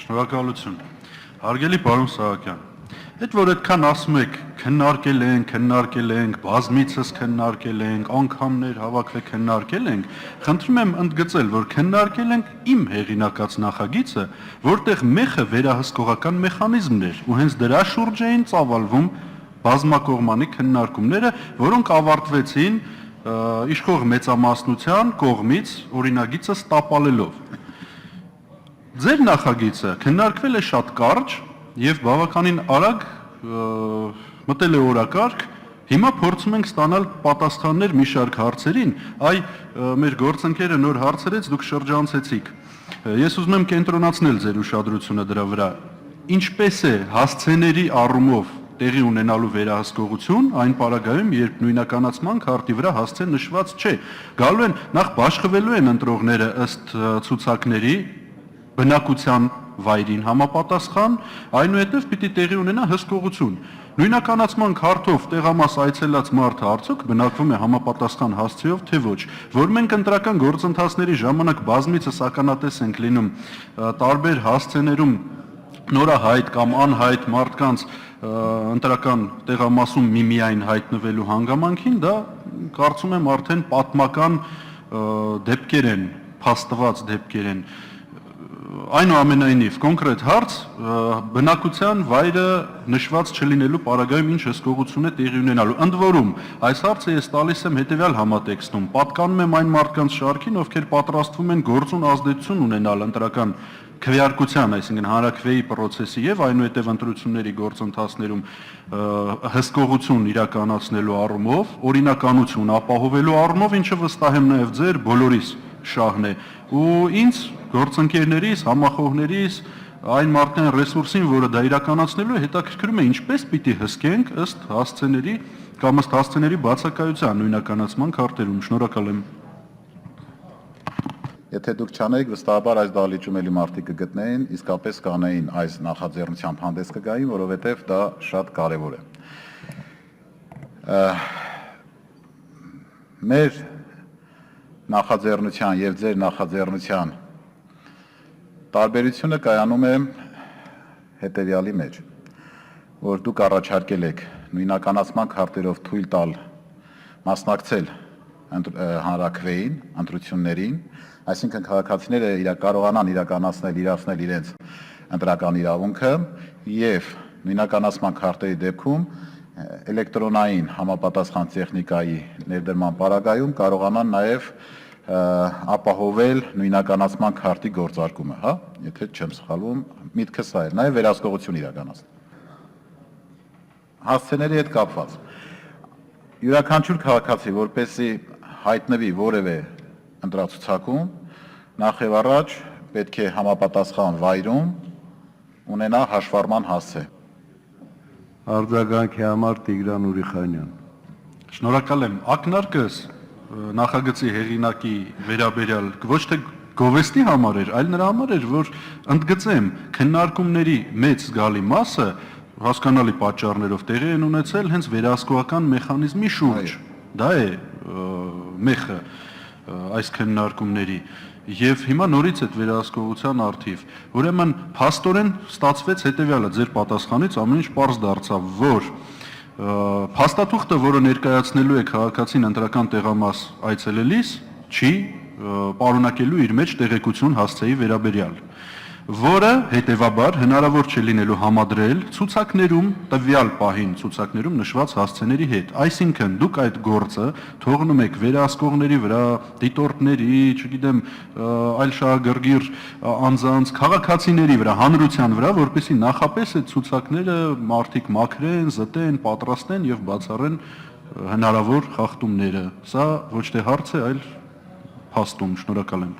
Շնորհակալություն։ Հարգելի պարոն Սահակյան, այդ որ այդքան ասում եք, քննարկել ենք, բազմիցս քննարկել ենք, անգամներ հավաքվել քննարկել ենք, խնդրում եմ ընդգծել, որ քննարկել ենք իմ հեղինակած նախագիծը, որտեղ մեխը վերահսկողական մեխանիզմն էր, ու հենց դրա շուրջ էին ծավալվում բազմակողմանի քննարկումները, որոնք ավարտվեցին իշխող մեծամասնության կողմից օրինագիծը տապալելով։ Ձեր նախագիծը քննարկվել է շատ կարճ եւ բավականին արագ մտել է օրակարգ, հիմա փորձում ենք ստանալ պատասխաններ մի շարք հարցերին, մեր գործընկերը նոր հարցերից դուք շրջանցեցիք։ Ես ուզում եմ կենտրոնացնել ձեր ուշադրությունը դրա վրա։ Ինչպես է հասցեների առումով տեղի ունենալու վերահսկողություն այն պարագայում, երբ նույնականացման քարտի վրա հասցե նշված չէ։ Գալու են նախ բաշխվելու են ընտրողները ըստ ցուցակների բնակության վայրին համապատասխան, այնուհետև պիտի տեղի ունենա հսկողություն։ Նույնականացման քարտով տեղամաս այցելած մարդը արդյոք բնակվում է համապատասխան հասցեով, թե ոչ, որ մենք ընտրական գործընթացների ժամանակ բազմիցս ականատես ենք լինում տարբեր հասցեներում նորահայտ կամ անհայտ մարդկանց ընտրական տեղամասում միմիայն հայտնվելու հանգամանքին, դա կարծում եմ արդեն պատմական դեպքեր են, փաստված դեպքեր են։ Այնուամենայնիվ, կոնկրետ հարց, բնակության վայրը նշված չլինելու պարագայում ինչ հսկողություն է տեղի ունենալու։ Ընդ որում, այս հարցը ես տալիս եմ հետևյալ համատեքստում, պատկանում եմ այն մարդկանց շարքին, ովքեր պատրաստվում են գործուն ազդեցություն ունենալ ընտրական քվեարկության, այսինքն հանրաքվեի process-ի եւ այնուհետեւ ընտրությունների գործընթացներում հսկողություն իրականացնելու առումով, օրինականություն ապահովելու առումով, ինչը վստահ եմ նաեւ ձեր բոլորիս շահն է։ Ու ինձ գործընկերներիս, համախոհներիս, այն մարդկային ռեսուրսին, որը դա իրականացնելու է, հետաքրքրում է ինչպես պիտի հսկենք ըստ հասցեների կամ ըստ հասցեների բացակայության նույնականացման քարտերում։ Շնորհակալ եմ։ Եթե դուք չանեիք, վստահաբար այս դահլիճում էլի մարդիկ կգտնեին, իսկապես կանեին այս նախաձեռնությամբ հանդես կգային, որովհետև դա շատ կարևոր է։ Մեր նախաձեռնության եւ ձեր նախաձեռնության տարբերությունը կայանում է հետևյալի մեջ, որ դուք առաջարկել եք նույնականացման քարտերով թույլ տալ մասնակցել հանրաքվեին, ընտրություններին, այսինքն քաղաքացիները կարողանան իրացնել իրենց ընտրական իրավունքը եւ նույնականացման քարտերի դեպքում էլեկտրոնային համապատասխան տեխնիկայի ներդրման պարագայում կարողանան նաեւ ապահովել նույնականացման քարտի գործարկումը, հա, եթե չեմ սխալվում, միտքը սա է, նաեւ վերահսկողություն իրականացնել։ Հասցեների հետ կապված յուրաքանչյուր քաղաքացի, որպեսզի հայտնվի որևէ ընտրացուցակում, նախ եւ առաջ պետք է համապատասխան վայրում ունենա հաշվառման հասցե։ Արձագանքի համար Տիգրան Ուրիխանյան։ Շնորհակալ եմ։ Ակնարկս նախագծի հեղինակի վերաբերյալ ոչ թե գովեստի համար էր, այլ նրա համար էր, որ ընդգծեմ քննարկումների մեծ զգալի մասը հասկանալի պատճառներով տեղի են ունեցել հենց վերահսկողական մեխանիզմի շուրջ։ Դա է մեխը այս քննարկումների եւ հիմա նորից այդ վերահսկողության արդիվ։ Ուրեմն փաստորեն ստացվեց հետեւյալը, ձեր պատասխանից ամեն ինչ պարզ դարձավ, որ փաստաթուղթը, որը ներկայացնելու է քաղաքացին ընտրական տեղամաս այցելելիս, չի պարունակելու իր մեջ տեղեկություն հասցեի վերաբերյալ, որը հետևաբար հնարավոր չէ լինելու համադրել ցուցակներում տվյալ պահին ցուցակներում նշված հասցեների հետ։ Այսինքն դուք այդ գործը թողնում եք վերահսկողների վրա, դիտորդների, չգիտեմ, այլ շահագրգիռ անձանց, քաղաքացիների վրա, հանրության վրա, որպեսզի նախապես այդ ցուցակները մարդիկ մաքրեն, զտեն, պատրաստեն եւ բացառեն հնարավոր խախտումները։ Սա ոչ թե հարց է, այլ փաստում։ Շնորհակալ եմ։